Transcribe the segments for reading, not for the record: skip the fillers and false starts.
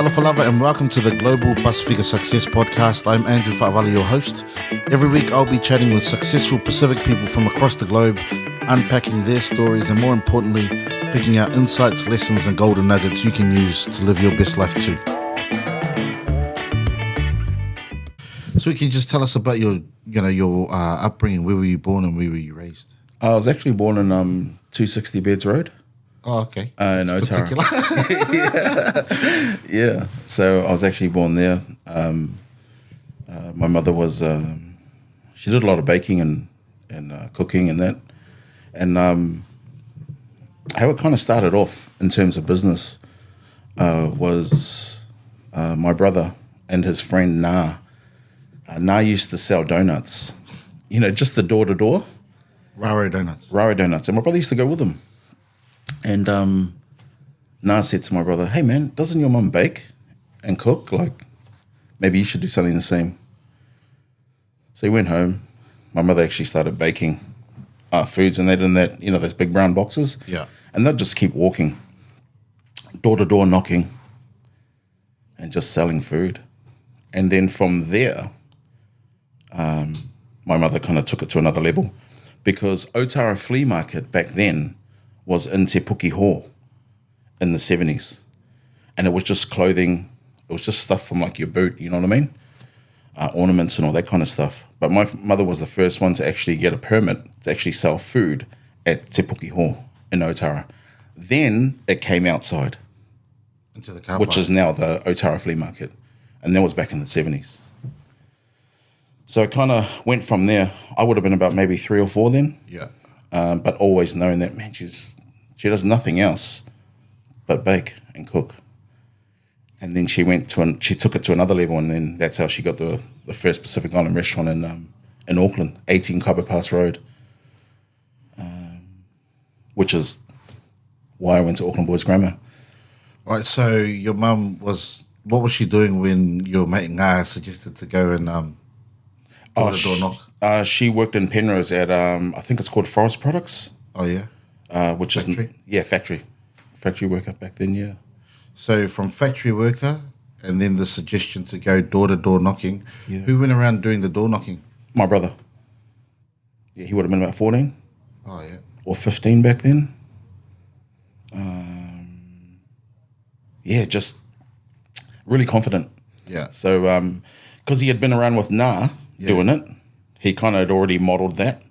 Alofa lava, and welcome to the Global Bus Figure Success Podcast. I'm Andrew Fa'avali, your host. Every week I'll be chatting with successful Pacific people from across the globe, unpacking their stories and, more importantly, picking out insights, lessons and golden nuggets you can use to live your best life too. So can you just tell us about your upbringing? Where were you born and where were you raised? I was actually born in 260 Beds Road. Oh, okay. In Otara. Yeah. So I was actually born there. My mother was, she did a lot of baking and cooking and that. And how it kind of started off in terms of business was my brother and his friend Na. Na used to sell donuts, just the door-to-door. Raro donuts. Raro donuts. And my brother used to go with him. And Na said to my brother, "Hey man, doesn't your mum bake and cook? Like, maybe you should do something the same." So he went home. My mother actually started baking foods, and they'd in that, those big brown boxes. Yeah. And they'd just keep walking, door to door knocking, and just selling food. And then from there, my mother kind of took it to another level, because Otara Flea Market back then was in Te Puke Hall in the 70s. And it was just clothing. It was just stuff from like your boot, you know what I mean? Ornaments and all that kind of stuff. But my mother was the first one to actually get a permit to actually sell food at Te Puke Hall in Otara. Then it came outside, Into the car which park. is now the Otara Flea Market. And that was back in the 70s. So it kind of went from there. I would have been about maybe 3 or 4 then. Yeah. But always knowing that, man, she does nothing else but bake and cook. And then she took it to another level, and then that's how she got the first Pacific Island restaurant in Auckland, 18 Copper Pass Road, which is why I went to Auckland Boys Grammar. All right, so your mum what was she doing when your mate Ngā suggested to go and door-to-door knock? She worked in Penrose at, I think it's called Forest Products. Oh, yeah? Which Factory? Factory worker back then, yeah. So from factory worker and then the suggestion to go door-to-door knocking. Yeah. Who went around doing the door knocking? My brother. Yeah, he would have been about 14 Oh, yeah. or 15 back then. Just really confident. Yeah. So, because he had been around with Na doing it, he kind of had already modeled that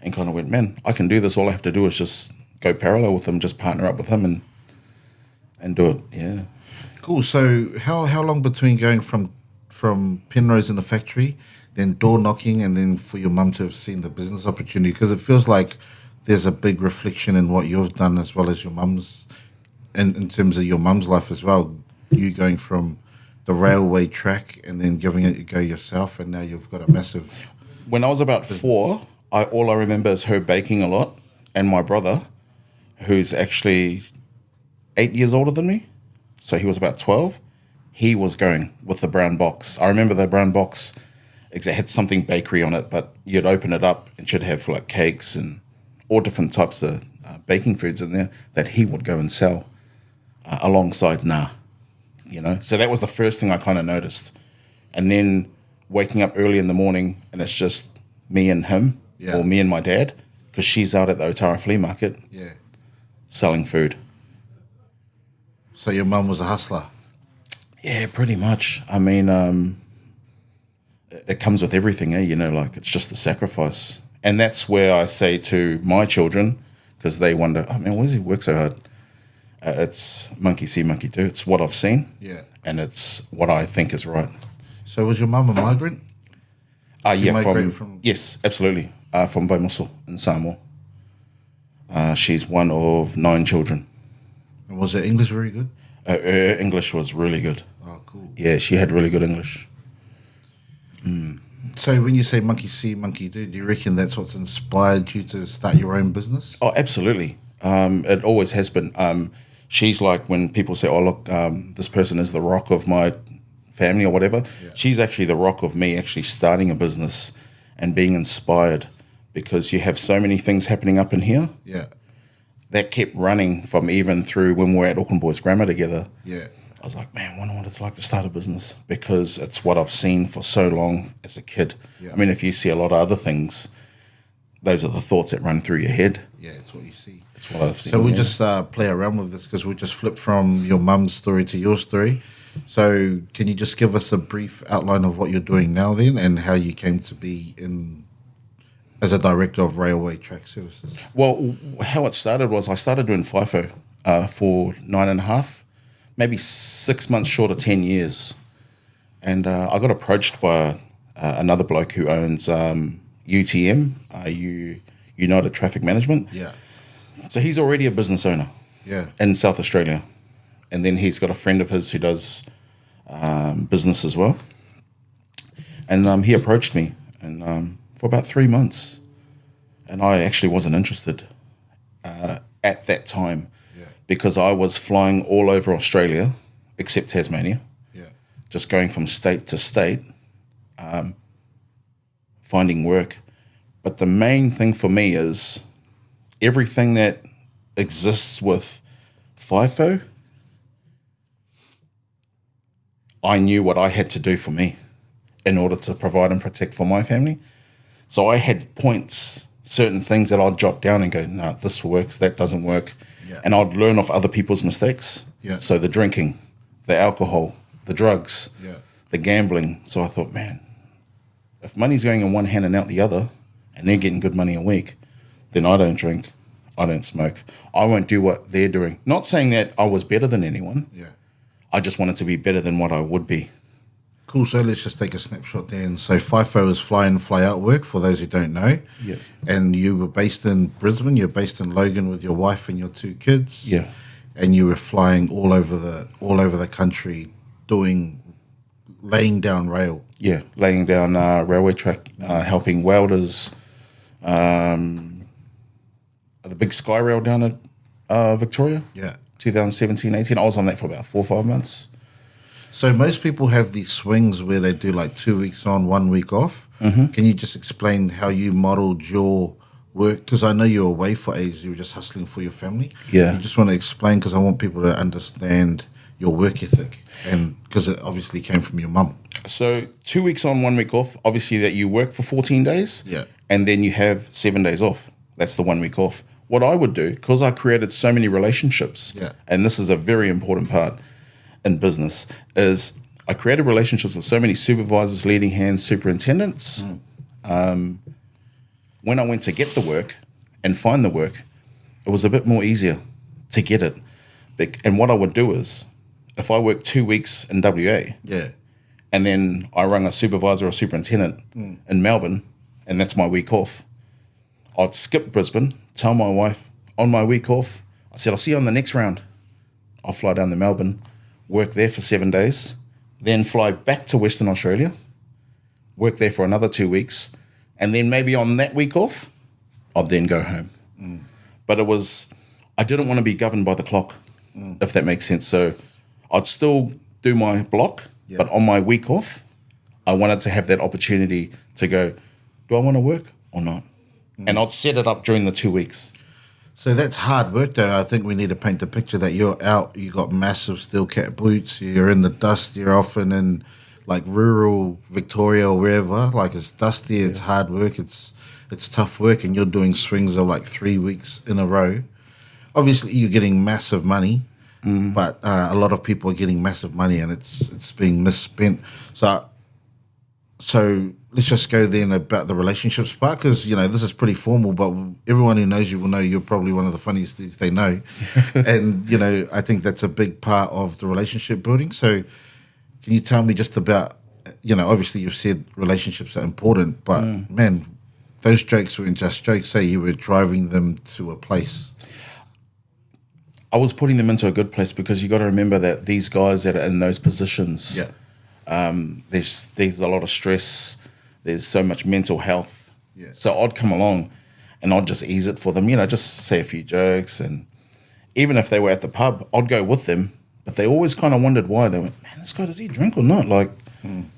and kind of went, man, I can do this. All I have to do is just go parallel with him, just partner up with him and do it. Yeah. Cool. So how long between going from Penrose in the factory, then door knocking, and then for your mum to have seen the business opportunity? Because it feels like there's a big reflection in what you've done as well as your mum's, in terms of your mum's life as well. You going from the railway track and then giving it a go yourself, and now you've got a massive... When I was about 4, all I remember is her baking a lot, and my brother, who's actually 8 years older than me, so he was about 12, he was going with the brown box. I remember the brown box, it had something bakery on it, but you'd open it up and should have like cakes and all different types of baking foods in there that he would go and sell alongside Na. So that was the first thing I kind of noticed. And then waking up early in the morning and it's just me and him, or me and my dad, because she's out at the Otara Flea Market selling food. So your mum was a hustler? Yeah, pretty much. I mean, it comes with everything, like it's just the sacrifice. And that's where I say to my children, because they wonder, oh man, why does he work so hard? It's monkey see, monkey do. It's what I've seen. Yeah. And it's what I think is right. So was your mum a migrant? Yes, absolutely. From Vaimusu in Samoa. She's one of 9 children. And was her English very good? Her English was really good. Oh, cool. Yeah, she had really good English. So when you say monkey see, monkey do you reckon that's what's inspired you to start your own business? Oh, absolutely. It always has been. She's like, when people say, oh, look, this person is the rock of my family or whatever, she's actually the rock of me actually starting a business and being inspired, because you have so many things happening up in here. Yeah. That kept running from even through when we were at Auckland Boys Grammar together. Yeah. I was like, man, I wonder what it's like to start a business, because it's what I've seen for so long as a kid. Yeah. I mean, if you see a lot of other things, those are the thoughts that run through your head. Yeah, it's what you see. It's what I've seen. So we'll just play around with this because we'll just flip from your mum's story to your story. So can you just give us a brief outline of what you're doing now then and how you came to be in as a director of railway track services? Well, how it started was I started doing FIFO for 9.5, maybe 6 months short of 10 years. And I got approached by another bloke who owns UTM, United Traffic Management. Yeah. So he's already a business owner in South Australia. And then he's got a friend of his who does business as well. And he approached me and for about 3 months. And I actually wasn't interested at that time because I was flying all over Australia except Tasmania, just going from state to state, finding work. But the main thing for me is everything that exists with FIFO, I knew what I had to do for me in order to provide and protect for my family. So I had points, certain things that I'd jot down and go, no, this works, that doesn't work. Yeah. And I'd learn off other people's mistakes. Yeah. So the drinking, the alcohol, the drugs, the gambling. So I thought, man, if money's going in one hand and out the other, and they're getting good money a week, then I don't drink, I don't smoke, I won't do what they're doing. Not saying that I was better than anyone. Yeah. I just wanted to be better than what I would be. Cool. So let's just take a snapshot then. So FIFO is fly in, fly out work, for those who don't know. Yeah. And you were based in Brisbane. You're based in Logan with your wife and your 2 kids. Yeah. And you were flying all over the country, laying down rail. Yeah, laying down railway track, helping welders. The big Sky Rail down at Victoria. Yeah. 2017, 18. I was on that for about 4 or 5 months. So most people have these swings where they do like 2 weeks on, 1 week off. Mm-hmm. Can you just explain how you modeled your work? Because I know you were away for ages. You were just hustling for your family. Yeah. You just want to explain, because I want people to understand your work ethic, and because it obviously came from your mum. So 2 weeks on, 1 week off. Obviously that you work for 14 days. Yeah. And then you have 7 days off. That's the 1 week off. What I would do, because I created so many relationships, and this is a very important part in business, is I created relationships with so many supervisors, leading hands, superintendents. When I went to get the work and find the work, it was a bit more easier to get it. And what I would do is, if I worked 2 weeks in WA, and then I rang a supervisor or superintendent in Melbourne, and that's my week off, I'd skip Brisbane, tell my wife on my week off, I said, I'll see you on the next round. I'll fly down to Melbourne, work there for 7 days, then fly back to Western Australia, work there for another 2 weeks, and then maybe on that week off, I'd then go home. But I didn't want to be governed by the clock, if that makes sense. So I'd still do my block, but on my week off, I wanted to have that opportunity to go, do I want to work or not? And I'd set it up during the 2 weeks. So that's hard work, though. I think we need to paint the picture that you're out, you got massive steel cap boots, you're in the dust, you're often in like rural Victoria or wherever, like it's dusty, it's hard work, it's tough work, and you're doing swings of like 3 weeks in a row. Obviously, you're getting massive money, but a lot of people are getting massive money and it's being misspent. So let's just go then about the relationships part, because, you know, this is pretty formal, but everyone who knows you will know you're probably one of the funniest dudes they know. And, you know, I think that's a big part of the relationship building. So can you tell me just about, you know, obviously you've said relationships are important, but man, those jokes weren't just jokes. Say you were driving them to a place. I was putting them into a good place, because you got to remember that these guys that are in those positions, there's a lot of stress. There's so much mental health. Yeah. So I'd come along and I'd just ease it for them, you know, just say a few jokes. And even if they were at the pub, I'd go with them. But they always kind of wondered why. They went, man, this guy, does he drink or not? Like,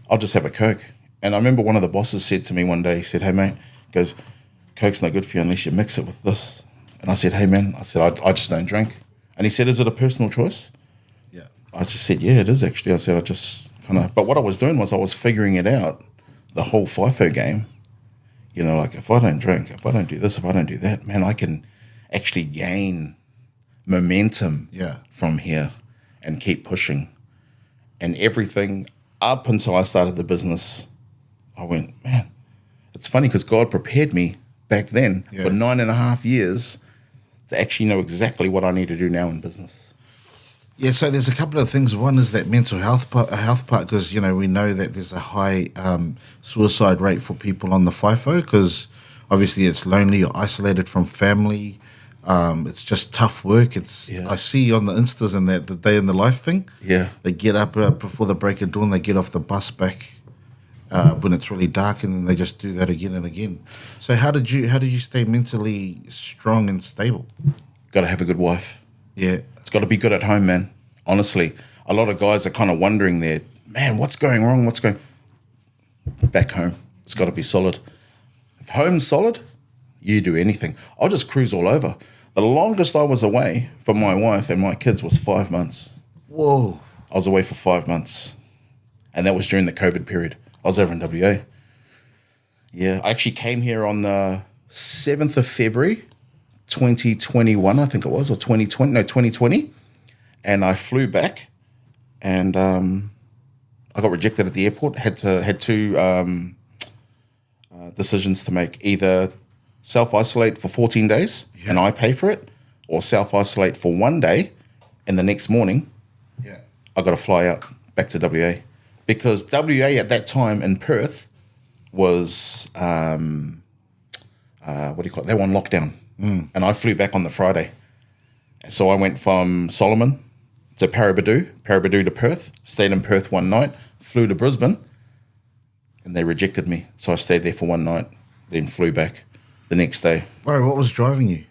I'll just have a Coke. And I remember one of the bosses said to me one day, he said, hey, mate, he goes, Coke's no good for you unless you mix it with this. And I said, hey, man, I said, I just don't drink. And he said, is it a personal choice? Yeah. I just said, yeah, it is actually. I said, I just kind of, but what I was doing was I was figuring it out, the whole FIFO game. You know, like if I don't drink, if I don't do this, if I don't do that, man, I can actually gain momentum from here and keep pushing. And everything up until I started the business, I went, man, it's funny because God prepared me back then for 9.5 years to actually know exactly what I need to do now in business. Yeah, so there's a couple of things. One is that mental health part, because you know we know that there's a high suicide rate for people on the FIFO because obviously it's lonely, you're isolated from family. It's just tough work. I see on the Instas and that the day in the life thing. Yeah, they get up before the break of dawn. They get off the bus back when it's really dark, and then they just do that again and again. So how did you stay mentally strong and stable? Got to have a good wife. Yeah. It's got to be good at home, man. Honestly, a lot of guys are kind of wondering there, man, what's going wrong? Back home? It's got to be solid. If home's solid, you do anything. I'll just cruise all over. The longest I was away from my wife and my kids was 5 months. Whoa. I was away for 5 months. And that was during the COVID period. I was over in WA. Yeah, I actually came here on the 7th of February, 2021, I think it was, or 2020. And I flew back and I got rejected at the airport. Had two decisions to make. Either self-isolate for 14 days and I pay for it, or self-isolate for 1 day and the next morning I got to fly out back to WA. Because WA at that time in Perth was, what do you call it? They were on lockdown. And I flew back on the Friday. So I went from Solomon to Paraburdoo to Perth, stayed in Perth one night, flew to Brisbane, and they rejected me. So I stayed there for one night, then flew back the next day. Bro, what was driving you?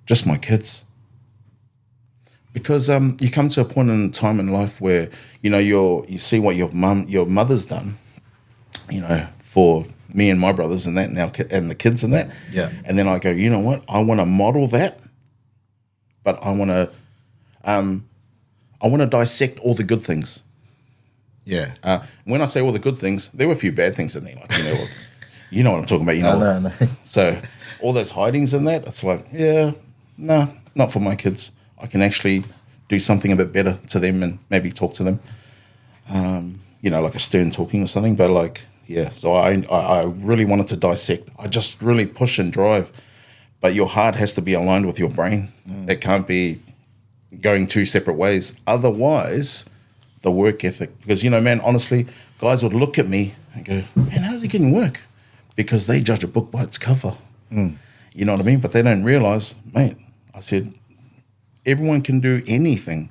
Just my kids. Because you come to a point in time in life where, you know, you see what your mother's done, you know, for me and my brothers and that now, and the kids and that. Yeah. And then I go, you know what? I want to model that, but I want to dissect all the good things. Yeah. When I say all the good things, there were a few bad things in there. Like, you know what I'm talking about. You know. No. So all those hidings in that, it's like, not for my kids. I can actually do something a bit better to them and maybe talk to them. Like a stern talking or something. But like, so I really wanted to dissect. I just really push and drive. But your heart has to be aligned with your brain. It can't be going two separate ways. Otherwise, the work ethic. Because, man, honestly, guys would look at me and go, man, how's he getting work? Because they judge a book by its cover. You know what I mean? But they don't realize, mate, I said, everyone can do anything.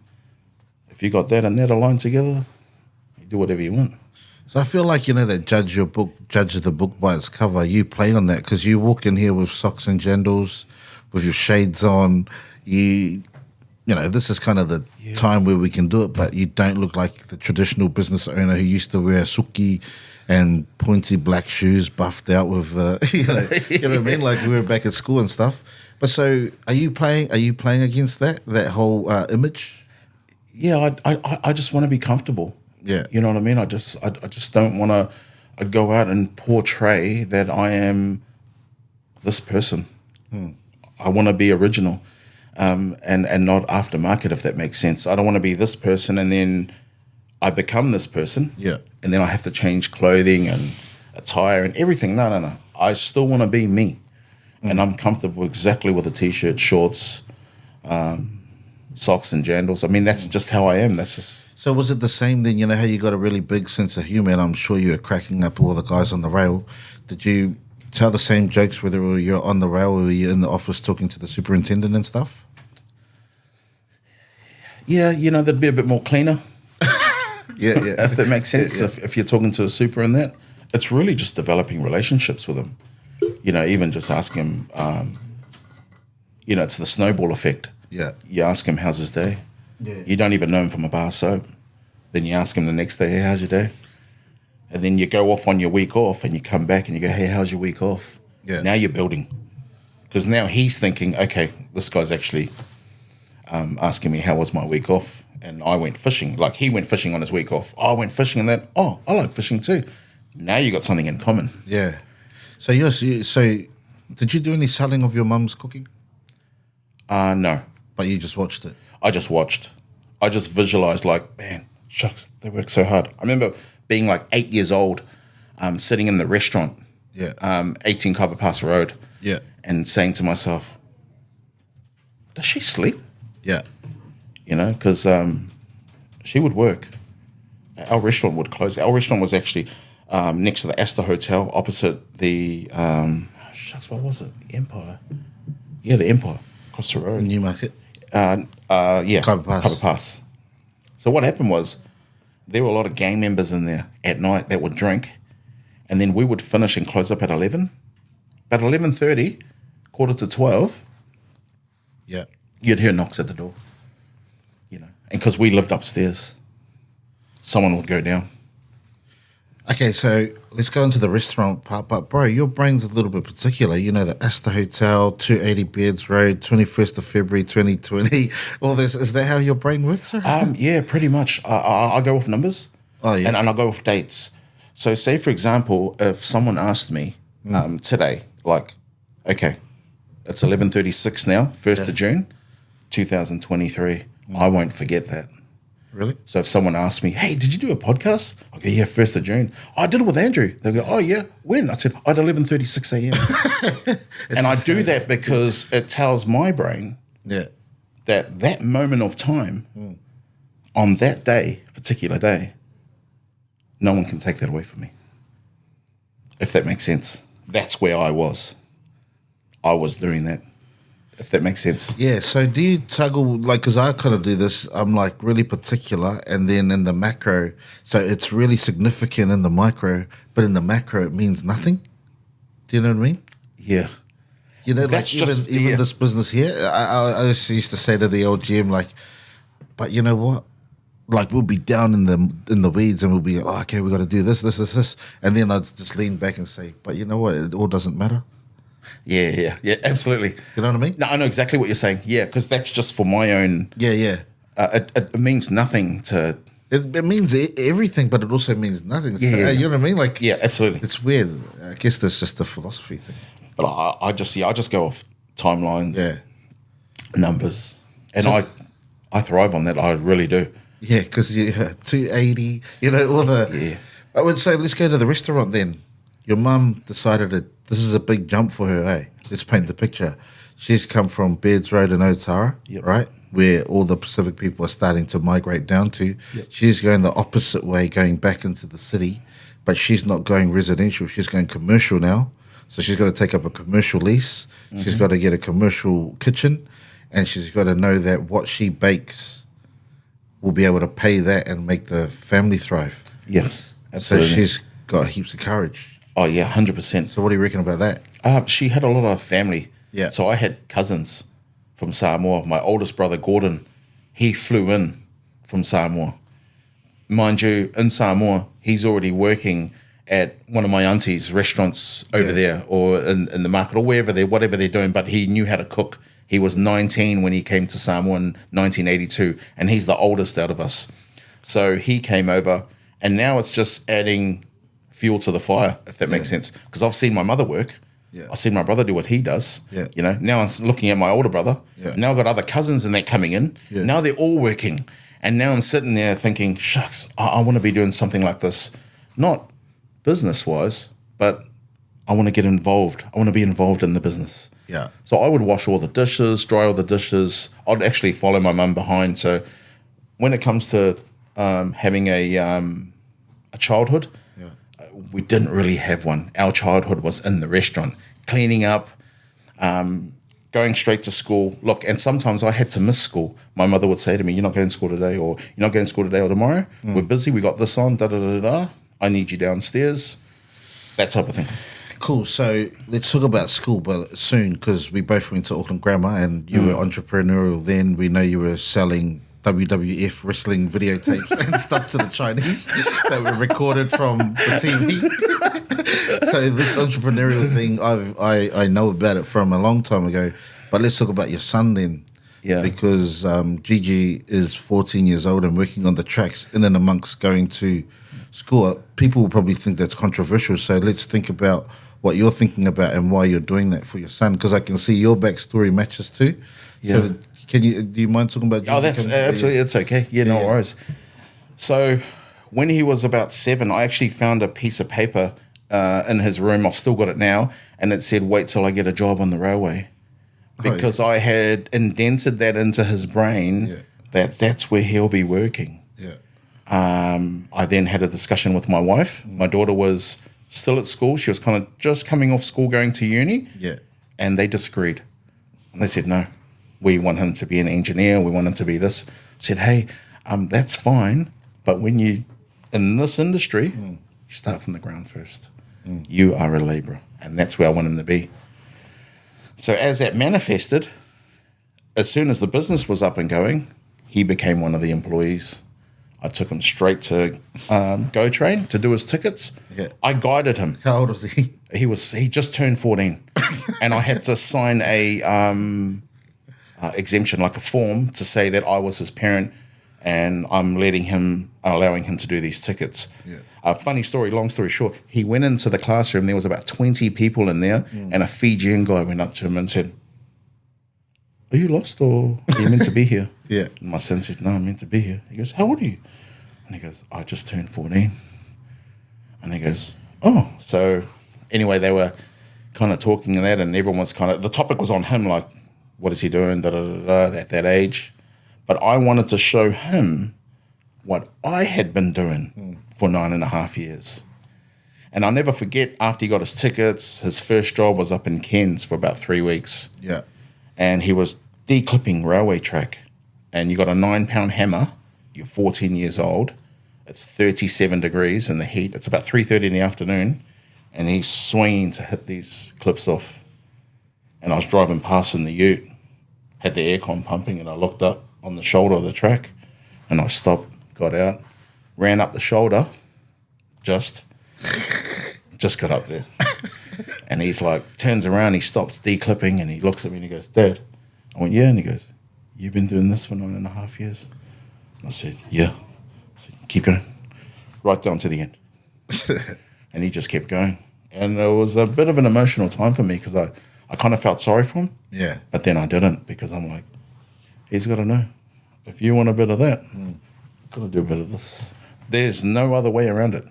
If you got that and that aligned together, you do whatever you want. So I feel like, that judge the book by its cover, you play on that because you walk in here with socks and jandals, with your shades on. This is kind of the time where we can do it, but you don't look like the traditional business owner who used to wear suki and pointy black shoes, buffed out with, you know what I mean? Like we were back at school and stuff. But so, are you playing against that whole image? Yeah, I just want to be comfortable. Yeah, you know what I mean. I just don't want to go out and portray that I am this person. I want to be original, and not aftermarket, if that makes sense. I don't want to be this person and then I become this person. Yeah, and then I have to change clothing and attire and everything. No. I still want to be me. And I'm comfortable exactly with a t-shirt, shorts, socks and jandals. I mean, that's just how I am. That's just. So was it the same then? You know how you got a really big sense of humor, and I'm sure you were cracking up all the guys on the rail. Did you tell the same jokes whether you're on the rail or you're in the office talking to the superintendent and stuff? Yeah, that'd be a bit more cleaner. Yeah. If that makes sense. Yeah. If you're talking to a super and that, it's really just developing relationships with them. Even just ask him, it's the snowball effect. Yeah. You ask him, how's his day? Yeah. You don't even know him from a bar of soap. Then you ask him the next day, hey, how's your day? And then you go off on your week off and you come back and you go, hey, how's your week off? Yeah. Now you're building. Because now he's thinking, okay, this guy's actually asking me how was my week off, and I went fishing. Like he went fishing on his week off. I went fishing, and then I like fishing too. Now you got something in common. Yeah. So did you do any selling of your mum's cooking? No, But you just watched it. I just watched. I just visualized like, man, shucks, they work so hard. I remember being like 8 years old, sitting in the restaurant, Yeah. 18 Kapa Pass Road, Yeah. and saying to myself, does she sleep? Yeah. You know, because she would work. Our restaurant would close. Our restaurant was actually next to the Astor Hotel, opposite the, what was it? The Empire. Yeah, the Empire, across the road. Newmarket. Yeah, Kapa Pass. Kapa Pass. So what happened was there were a lot of gang members in there at night that would drink, and then we would finish and close up at 11. About 11:30, 11:45, Yeah. you'd hear knocks at the door. You know, and because we lived upstairs, someone would go down. Okay, so let's go into the restaurant part. But bro, your brain's a little bit particular. You know, the Astor Hotel, 280 Beards Road, 21st of February, 2020. All this, is that how your brain works? Or? Yeah, pretty much. I go off numbers. Oh, yeah. And I go off dates. So say, for example, if someone asked me today, like, okay, it's 11:36 now, 1st of June, 2023. I won't forget that. Really? So if someone asks me, hey, did you do a podcast? I go, yeah, 1st of June. I did it with Andrew. They go, oh, yeah, when? I said, at 11:36 a.m. And I do that because it tells my brain that moment of time on that day, particular day, no one can take that away from me. If that makes sense. That's where I was. I was doing that. If that makes sense. Yeah, so do you toggle, like, because I kind of do this, I'm like really particular, and then in the macro, so it's really significant in the micro, but in the macro it means nothing. Do you know what I mean? Yeah. You know, That's like just, even yeah. this business here, I used to say to the old GM, like, but you know what? Like we'll be down in the weeds and we'll be like, oh, okay, we got to do this, and then I'd just lean back and say, but you know what? It all doesn't matter. Yeah, absolutely. You know what I mean? No, I know exactly what you're saying. Yeah, because that's just for my own. Yeah. It means nothing to. It means everything, but it also means nothing. Yeah. You know what I mean? Like, Yeah, absolutely. it's weird. I guess that's just a philosophy thing. But I just go off timelines, Yeah. numbers, and I thrive on that. I really do. Yeah, because 280, you know, all the. Yeah. I would say let's go to the restaurant then. Your mum decided that this is a big jump for her, eh? Let's paint the picture. She's come from Beards Road in Otara, Yep. right? Where all the Pacific people are starting to migrate down to. Yep. She's going the opposite way, going back into the city, but she's not going residential. She's going commercial now. So she's got to take up a commercial lease. Mm-hmm. She's got to get a commercial kitchen, and she's got to know that what she bakes will be able to pay that and make the family thrive. Yes, absolutely. So she's got heaps of courage. Oh yeah, 100%. So what do you reckon about that? She had a lot of family. Yeah. So I had cousins from Samoa. My oldest brother, Gordon, he flew in from Samoa. Mind you, in Samoa, he's already working at one of my auntie's restaurants over there or in the market or whatever they're doing, but he knew how to cook. He was 19 when he came to Samoa in 1982, and he's the oldest out of us. So he came over, and now it's just adding fuel to the fire, if that makes sense. Because I've seen my mother work. Yeah. I've seen my brother do what he does. Yeah. You know, now I'm looking at my older brother. Yeah. Now I've got other cousins and they're coming in. Yeah. Now they're all working. And now I'm sitting there thinking, shucks, I want to be doing something like this. Not business-wise, but I want to get involved. I want to be involved in the business. Yeah. So I would wash all the dishes, dry all the dishes. I'd actually follow my mum behind. So when it comes to having a childhood, we didn't really have one. Our childhood was in the restaurant, cleaning up, going straight to school. Look, and sometimes I had to miss school. My mother would say to me, you're not going to school today, or you're not going to school today or tomorrow. We're busy. We got this on, da-da-da-da. I need you downstairs. That type of thing. Cool. So let's talk about school, but soon, because we both went to Auckland Grammar and you were entrepreneurial then. We know you were selling WWF wrestling videotapes and stuff to the Chinese that were recorded from the TV. So this entrepreneurial thing, I know about it from a long time ago. But let's talk about your son then. Yeah. Because Gigi is 14 years old and working on the tracks in and amongst going to school. People will probably think that's controversial. So let's think about what you're thinking about and why you're doing that for your son. Because I can see your backstory matches too. Yeah. So do you mind talking about? Oh, that's absolutely, it's okay. Yeah, no worries. So when he was about 7, I actually found a piece of paper in his room. I've still got it now. And it said, wait till I get a job on the railway. Because I had indented that into his brain that that's where he'll be working. Yeah. I then had a discussion with my wife. My daughter was still at school. She was kind of just coming off school going to uni. Yeah. And they disagreed. And they said, no, we want him to be an engineer. We want him to be this. I said, hey, that's fine. But when you, in this industry, you start from the ground first. You are a labourer. And that's where I want him to be. So as that manifested, as soon as the business was up and going, he became one of the employees. I took him straight to Go Train to do his tickets. Yeah. I guided him. How old was he? He just turned 14, and I had to sign a exemption, like a form, to say that I was his parent, and I'm allowing him to do these tickets. Yeah. Funny story, long story short, he went into the classroom. There was about 20 people in there, and a Fijian guy went up to him and said, "Are you lost, or are you meant to be here?" Yeah. And my son said, "No, I'm meant to be here." He goes, "How old are you?" And he goes, "I just turned 14." And he goes, "Oh." So anyway, they were kind of talking and that, and everyone was the topic was on him, like, what is he doing, at that age. But I wanted to show him what I had been doing for 9.5 years. And I'll never forget, after he got his tickets, his first job was up in Cairns for about 3 weeks. Yeah. And he was declipping railway track. And you got a 9-pound hammer, you're 14 years old, it's 37 degrees in the heat, it's about 3:30 in the afternoon, and he's swinging to hit these clips off. And I was driving past in the ute, had the aircon pumping, and I looked up on the shoulder of the track, and I stopped, got out, ran up the shoulder, just got up there. And he's like, turns around, he stops declipping, and he looks at me and he goes, "Dad." I went, "Yeah." And he goes, "You've been doing this for 9.5 years?" I said, "Yeah." I said, "Keep going, right down to the end." And he just kept going. And it was a bit of an emotional time for me, because I kind of felt sorry for him. Yeah. But then I didn't, because I'm like, he's got to know, if you want a bit of that, you've got to do a bit of this. There's no other way around it.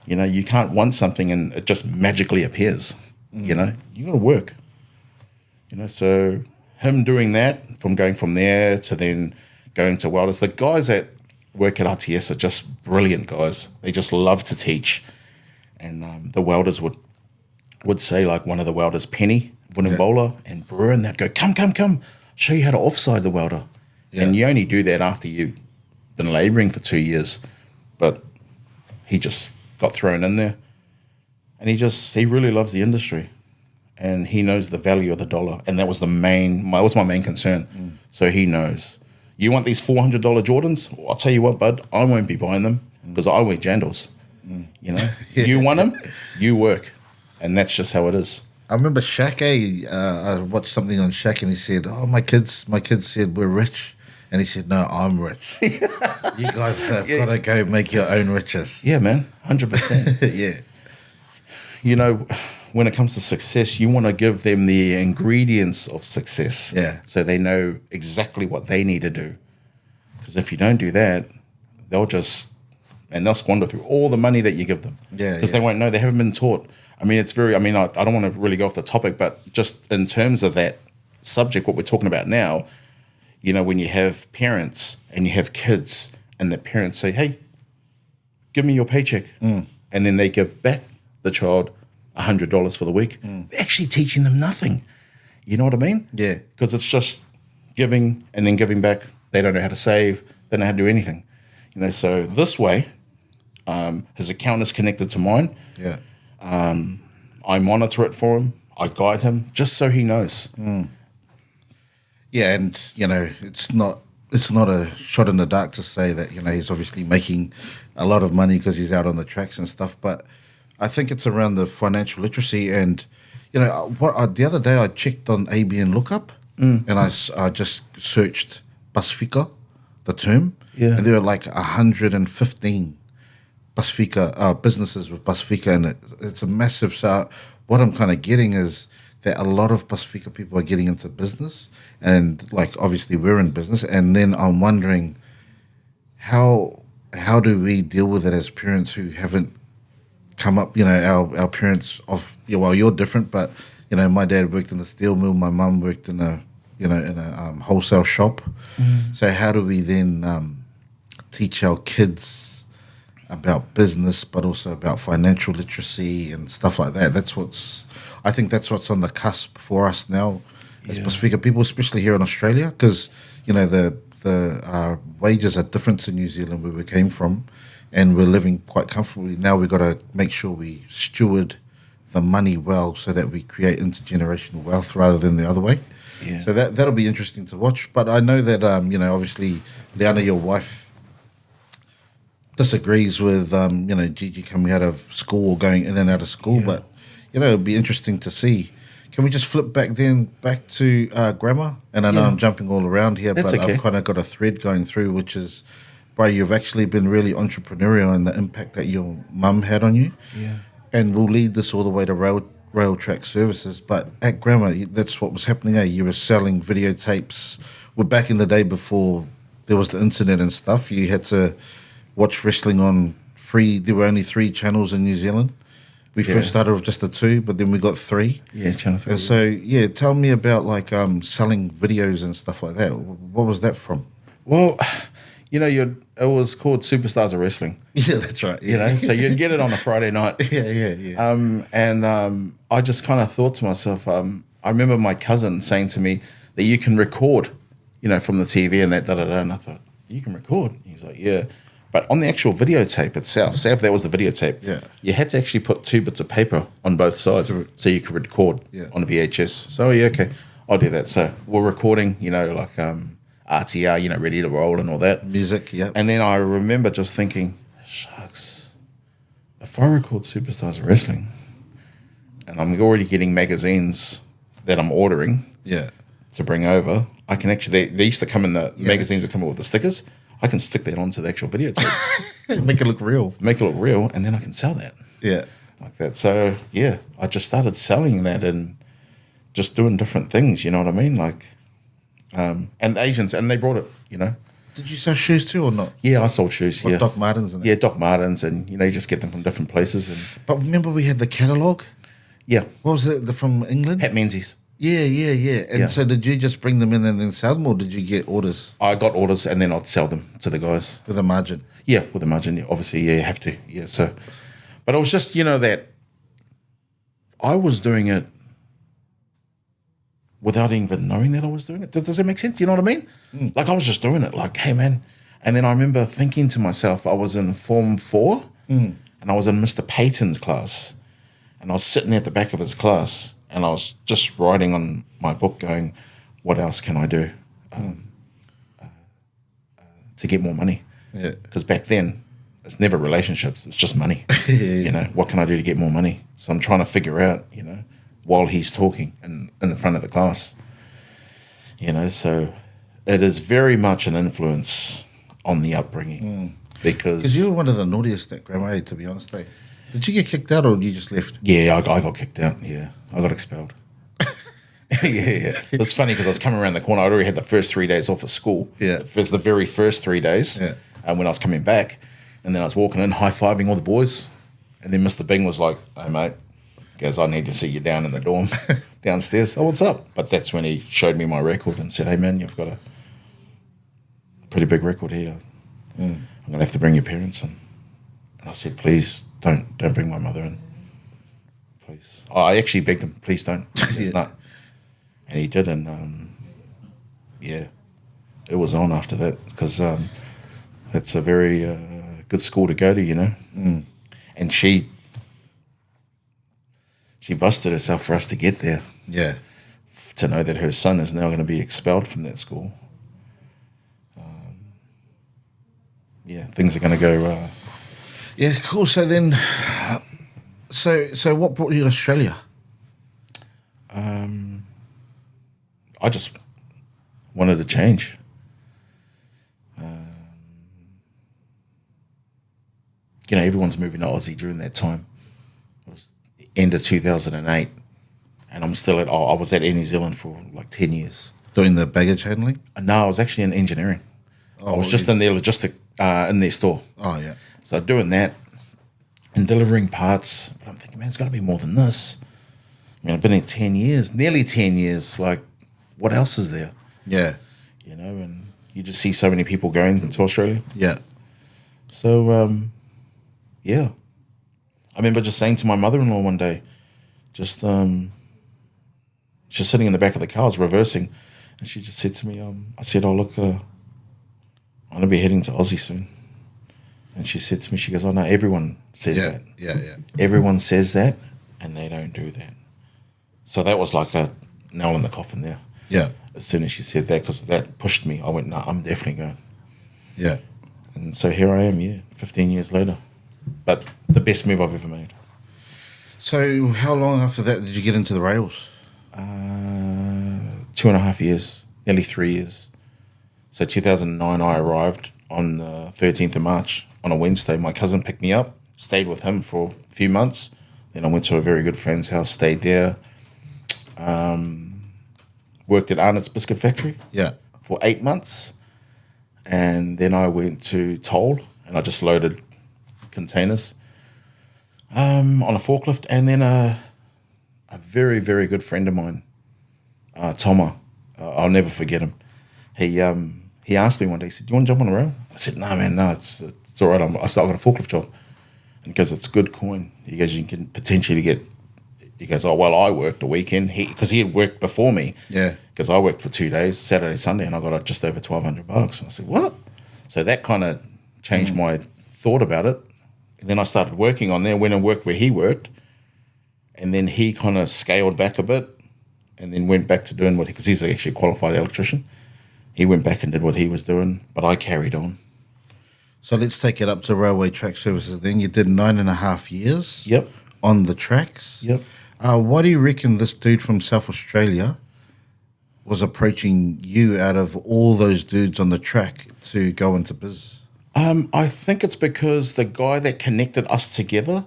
You know, you can't want something and it just magically appears. You know, you got to work. You know, so him doing that, from going from there to then going to welders, the guys that work at RTS are just brilliant guys. They just love to teach. And the welders would say, like one of the welders, Penny, wooden bowler, and Bruin, they'd go, come, show you how to offside the welder. Yeah. And you only do that after you've been labouring for 2 years. But he just got thrown in there. And he really loves the industry. And he knows the value of the dollar. And that was my main concern. So he knows. You want these $400 Jordans? Well, I'll tell you what, bud, I won't be buying them, because I wear jandals. You know, you want them, you work. And that's just how it is. I remember Shaq, I watched something on Shaq, and he said, "Oh, my kids said we're rich." And he said, "No, I'm rich. You guys have got to go make your own riches." Yeah, man, 100%. Yeah. You know, when it comes to success, you want to give them the ingredients of success. Yeah. So they know exactly what they need to do. Because if you don't do that, they'll squander through all the money that you give them. Yeah. Because they won't know. They haven't been taught. I mean, I don't want to really go off the topic, but just in terms of that subject, what we're talking about now, you know, when you have parents and you have kids, and the parents say, "Hey, give me your paycheck." And then they give back the child $100 for the week. They're actually teaching them nothing. You know what I mean? Yeah. Because it's just giving and then giving back. They don't know how to save. They don't know how to do anything. You know, so this way, his account is connected to mine. Yeah. I monitor it for him. I guide him just so he knows. Yeah, and you know, it's not a shot in the dark to say that, you know, he's obviously making a lot of money because he's out on the tracks and stuff. But I think it's around the financial literacy. And you know, the other day I checked on ABN Lookup, and I just searched Pasifika, the term, Yeah. and there were like 115 Pasifika businesses with Pasifika, and it's a massive. So what I'm kind of getting is that a lot of Pasifika people are getting into business, and like obviously we're in business, and then I'm wondering how do we deal with it as parents who haven't come up, our parents of, well, you're different, but, my dad worked in the steel mill, my mum worked in a wholesale shop. So how do we then teach our kids about business, but also about financial literacy and stuff like that? I think that's what's on the cusp for us now as Pacifica people, especially here in Australia, because, the wages are different to New Zealand where we came from, and we're living quite comfortably. Now we've got to make sure we steward the money well so that we create intergenerational wealth rather than the other way. Yeah. So that'll be interesting to watch. But I know that, obviously, Liana, your wife, disagrees with, Gigi coming out of school or going in and out of school. Yeah. But, it'll be interesting to see. Can we just flip back to grammar? And I know I'm jumping all around here, That's but okay. I've kind of got a thread going through, which is, bro, you've actually been really entrepreneurial and the impact that your mum had on you. Yeah. And we'll lead this all the way to rail track services. But at grammar, that's what was happening. You were selling videotapes. Well, back in the day before there was the internet and stuff, you had to watch wrestling on free. There were only 3 channels in New Zealand. We first started with just the 2, but then we got 3. Yeah, Channel 3. And so, tell me about selling videos and stuff like that. What was that from? Well, it was called Superstars of Wrestling. Yeah, that's right. So you'd get it on a Friday night. Yeah. I just kind of thought to myself, I remember my cousin saying to me that you can record, from the TV and that, and I thought, you can record? He's like, yeah. But on the actual videotape itself, say if that was the videotape, you had to actually put 2 bits of paper on both sides so you could record on a VHS. So, okay, I'll do that. So we're recording, RTR, ready to roll and all that. Music, yeah. And then I remember just thinking, shucks, if I record Superstars of Wrestling and I'm already getting magazines that I'm ordering to bring over, I can actually, they used to come in the magazines would come with the stickers. I can stick that onto the actual videotapes. Make it look real. And then I can sell that. Yeah. Like that. So, I just started selling that and just doing different things, you know what I mean? Like, and Asians, and they brought it, Did you sell shoes too or not? Yeah, I sold shoes, Like Doc Martens and that? Yeah, Doc Martens, and, you just get them from different places. And But remember we had the catalogue? yeah. What was it, from England? Pat Menzies. Yeah. And so did you just bring them in and then sell them, or did you get orders I got orders, and then I'd sell them to the guys. with a margin? Yeah, with a margin. Yeah, obviously, you have to. Yeah, so. But it was just, that I was doing it without even knowing that I was doing it. Does that make sense? You know what I mean? Like, I was just doing it, like, hey, man. And then I remember thinking to myself, I was in Form 4, and I was in Mr. Payton's class, and I was sitting at the back of his class, and I was just writing on my book going, what else can I do to get more money? Yeah. Because back then, it's never relationships, it's just money. What can I do to get more money? So I'm trying to figure out, while he's talking in the front of the class. So it is very much an influence on the upbringing. Because you were one of the naughtiest at grammar, to be honest. Did you get kicked out or you just left? Yeah, I got kicked out. Yeah, I got expelled. Yeah. It was funny because I was coming around the corner. I'd already had the first 3 days off of school. Yeah. It was the very first 3 days. Yeah. And when I was coming back, and then I was walking in, high-fiving all the boys. And then Mr. Bing was like, hey, mate, goes, I need to see you down in the dorm downstairs. Oh, what's up? But that's when he showed me my record and said, hey, man, you've got a pretty big record here. I'm going to have to bring your parents in. And I said, please, don't bring my mother in. Please. Oh, I actually begged him, please don't. He says, no. And he did, and it was on after that, because that's a very good school to go to, And she busted herself for us to get there. Yeah. To know that her son is now going to be expelled from that school. Things are going to go... Yeah, cool. So then, so what brought you to Australia? I just wanted to change. Everyone's moving to Aussie during that time. It was the end of 2008, and I'm still I was at Air New Zealand for like 10 years. Doing the baggage handling? No, I was actually in engineering. I was just in their logistic, in their store. Oh, yeah. So doing that and delivering parts. But I'm thinking, man, it's got to be more than this. I mean, I've been here 10 years, nearly 10 years. Like, what else is there? Yeah. And you just see so many people going to Australia. Yeah. So, yeah. I remember just saying to my mother-in-law one day, just sitting in the back of the car, I was reversing, and she just said to me, I said, oh, look, I'm going to be heading to Aussie soon. And she said to me, she goes, oh, no, everyone says that. Yeah. Everyone says that, and they don't do that. So that was like a nail in the coffin there. Yeah. As soon as she said that, because that pushed me, I went, no, I'm definitely going. Yeah. And so here I am, 15 years later. But the best move I've ever made. So how long after that did you get into the rails? 2.5 years, nearly 3 years. So 2009, I arrived on the 13th of March on a Wednesday. My cousin picked me up, stayed with him for a few months. Then I went to a very good friend's house, stayed there. Worked at Arnott's Biscuit Factory for 8 months. And then I went to Toll, and I just loaded containers on a forklift. And then a very, very good friend of mine, Tomo, I'll never forget him. He asked me one day, he said, do you want to jump on a rail? I said, no, man, no, it's all right. I still got a forklift job. And because it's good coin. He goes, you can potentially get, he goes, oh, well, I worked a weekend. Because he had worked before me. Yeah. Because I worked for 2 days, Saturday, Sunday, and I got just over $1,200. And I said, what? So that kind of changed my thought about it. And then I started working on there, went and worked where he worked. And then he kind of scaled back a bit and then went back to doing what, because he's actually a qualified electrician. He went back and did what he was doing, but I carried on. So let's take it up to Railway Track Services then. You did 9.5 years Yep. on the tracks. Yep. Why do you reckon this dude from South Australia was approaching you out of all those dudes on the track to go into biz? I think it's because the guy that connected us together,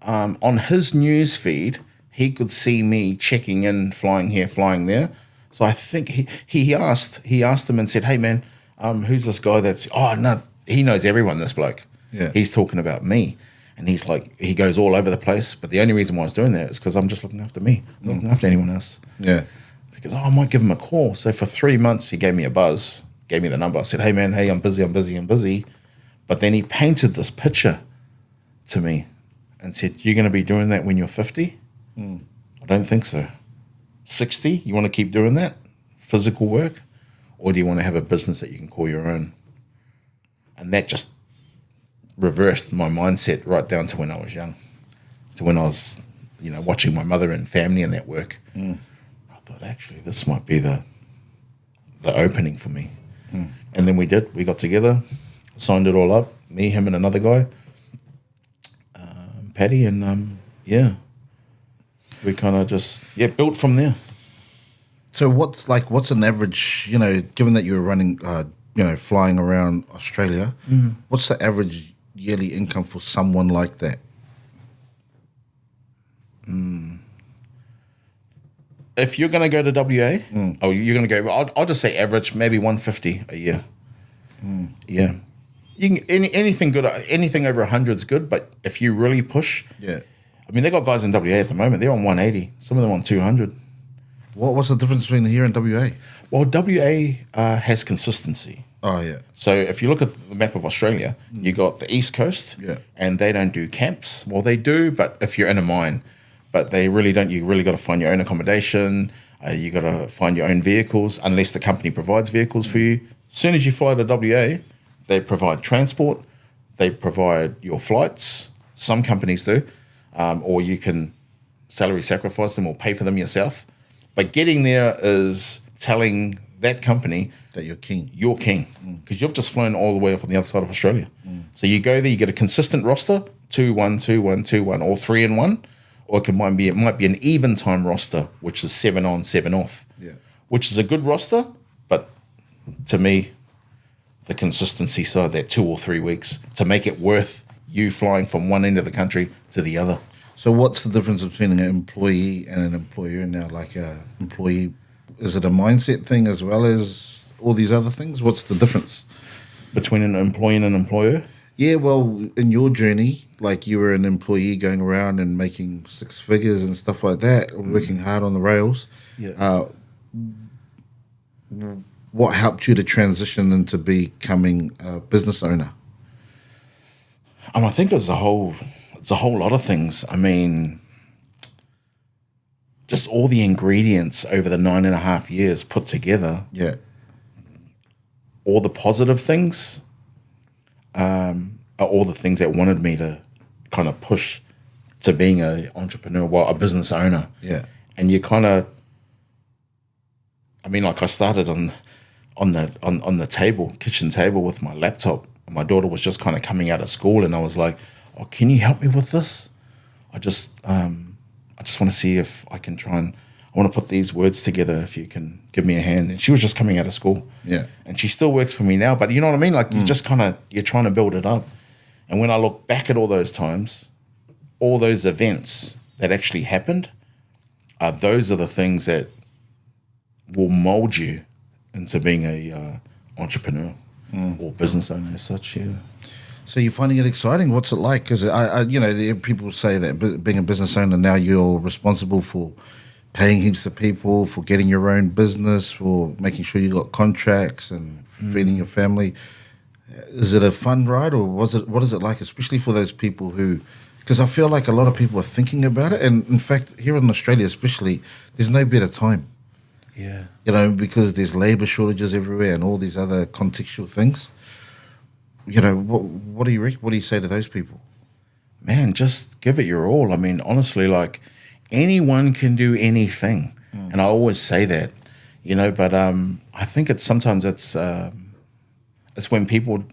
on his news feed, he could see me checking in, flying here, flying there. So I think he asked him and said, hey, man, who's this guy that's, oh, no, he knows everyone, this bloke. Yeah. He's talking about me. And he's like, he goes all over the place. But the only reason why I was doing that is because I'm just looking after me, not looking after anyone else. Yeah. He goes, oh, I might give him a call. So for 3 months, he gave me a buzz, gave me the number. I said, hey, man, I'm busy. But then he painted this picture to me and said, you're going to be doing that when you're 50? I don't think so. 60, you want to keep doing that? Physical work? Or do you want to have a business that you can call your own? And that just reversed my mindset right down to when I was young, to when I was, watching my mother and family and that work. I thought, actually, this might be the opening for me. And then we got together, signed it all up, me, him, and another guy, Paddy, and we kind of just built from there. So what's an average, given that you were running, flying around Australia, what's the average yearly income for someone like that? If you're going to go to WA, you're going to go, I'll just say average, maybe 150 a year. Yeah. You can, anything good, anything over 100 is good, but if you really push, I mean, they got guys in WA at the moment, they're on 180, some of them on 200. What's the difference between here and WA? Well, WA has consistency. Oh, yeah. So if you look at the map of Australia, you got the East Coast, and they don't do camps. Well, they do, but if you're in a mine, but they really don't. You really got to find your own accommodation. You got to find your own vehicles, unless the company provides vehicles for you. As soon as you fly to WA, they provide transport, they provide your flights. Some companies do, or you can salary sacrifice them or pay for them yourself. But getting there is telling that company that you're king. You're king, because you've just flown all the way up on the other side of Australia. So you go there, you get a consistent roster, 2-1, 2-1, 2-1, or 3-1, or it might be an even time roster, which is 7 on, 7 off. Yeah. Which is a good roster, but to me, the consistency side, that 2 or 3 weeks, to make it worth you flying from one end of the country to the other. So what's the difference between an employee and an employer now? Like a employee, is it a mindset thing as well as all these other things? What's the difference? Between an employee and an employer? Yeah, well, in your journey, like you were an employee going around and making six figures and stuff like that, working hard on the rails. Yeah. What helped you to transition into becoming a business owner? I think it's a whole lot of things. I mean, just all the ingredients over the 9.5 years put together. Yeah. All the positive things are all the things that wanted me to kind of push to being an entrepreneur, well, a business owner. Yeah. And you kind of, I mean, like I started on the table, kitchen table with my laptop. My daughter was just kind of coming out of school, and I was like, "Oh, can you help me with this? I just want to see if I can try and I want to put these words together. If you can give me a hand." And she was just coming out of school, Yeah. and she still works for me now. But you know what I mean? Like you just kind of you're trying to build it up. And when I look back at all those times, all those events that actually happened, those are the things that will mold you into being a entrepreneur or business owner as such. Yeah. So you're finding it exciting? What's it like? Because people say that being a business owner now you're responsible for paying heaps of people, for getting your own business, for making sure you got contracts and feeding your family. Is it a fun ride, or what is it like, especially for those people who? Because I feel like a lot of people are thinking about it, and in fact, here in Australia, especially, there's no better time. Yeah. Because there's labour shortages everywhere and all these other contextual things. What do you reckon? What do you say to those people? Man, just give it your all. I mean, honestly, like anyone can do anything, and I always say that, But I think it's sometimes it's when people,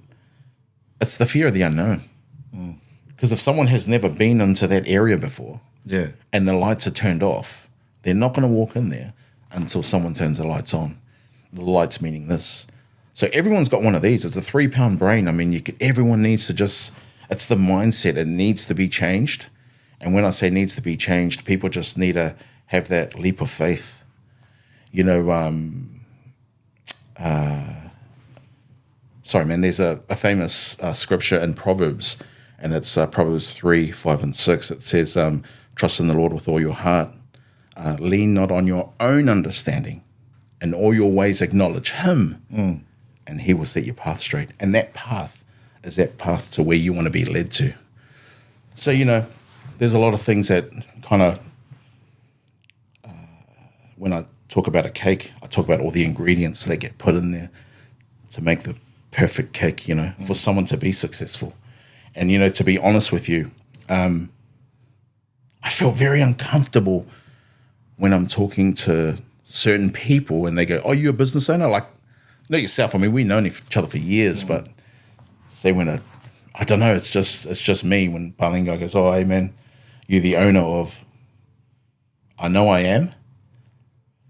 it's the fear of the unknown. Because if someone has never been into that area before, Yeah. and the lights are turned off, they're not going to walk in there until someone turns the lights on. The lights meaning this. So everyone's got one of these. It's a 3-pound brain. I mean, everyone needs to it's the mindset. It needs to be changed. And when I say needs to be changed, people just need to have that leap of faith. Sorry, man, there's a famous scripture in Proverbs, and it's Proverbs 3, 5, and 6. It says, trust in the Lord with all your heart. Lean not on your own understanding. In all your ways acknowledge him, and he will set your path straight. And that path is that path to where you want to be led to. So, there's a lot of things that kind of, when I talk about a cake, I talk about all the ingredients that get put in there to make the perfect cake, for someone to be successful. And, to be honest with you, I feel very uncomfortable when I'm talking to certain people and they go, "Oh, you a business owner?" Like, know yourself. I mean, we've known each other for years, but say when I don't know, it's just me when Balinga goes, "Oh, hey man, you're the owner of," I know I am,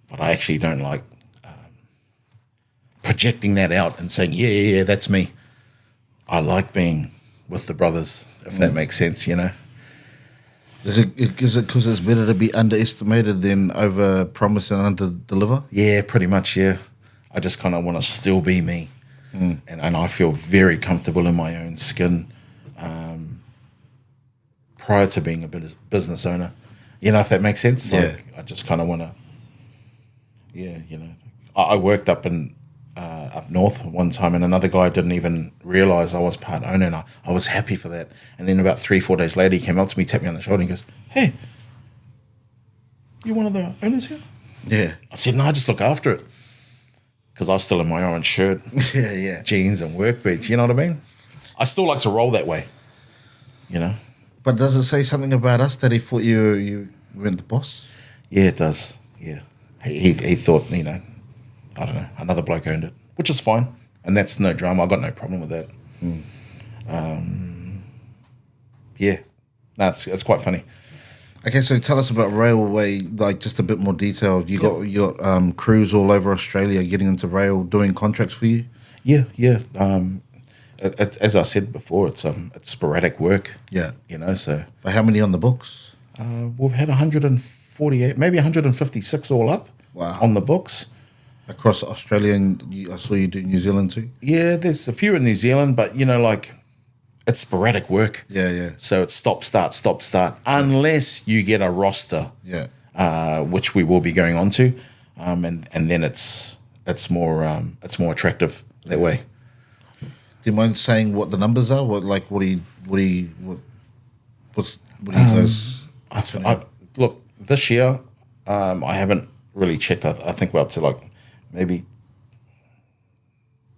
but I actually don't like projecting that out and saying, yeah, that's me. I like being with the brothers, if that makes sense, Is it because it's better to be underestimated than over promise and under deliver? Yeah, pretty much, yeah. I just kind of want to still be me. And I feel very comfortable in my own skin prior to being a business owner. If that makes sense? Yeah. Like, I just kind of want to, I worked up north one time, and another guy didn't even realize I was part owner, and I was happy for that. And then about 3-4 days later, he came up to me, tapped me on the shoulder, and he goes, "Hey, you one of the owners here?" Yeah. I said, "No, I just look after it." Because I was still in my orange shirt, Yeah. jeans and work boots, you know what I mean? I still like to roll that way, But does it say something about us that he thought you weren't the boss? Yeah, it does, yeah. He thought, I don't know, another bloke owned it, which is fine. And that's no drama. I got no problem with that. Yeah. No, it's quite funny. Okay, so tell us about railway, like just a bit more detail. You got crews all over Australia getting into rail, doing contracts for you. Yeah, yeah. As I said before, it's sporadic work. Yeah. So But how many on the books? we've had 148, maybe 156 all up. Wow. On the books. Across Australia, and I saw you do New Zealand too. Yeah, there's a few in New Zealand, but like it's sporadic work. Yeah, yeah, So it's stop, start, unless you get a roster, yeah. which we will be going on to, and then it's more attractive that way. Do you mind saying what the numbers are? What do you guys? Look, this year, I haven't really checked. I think we're up to like maybe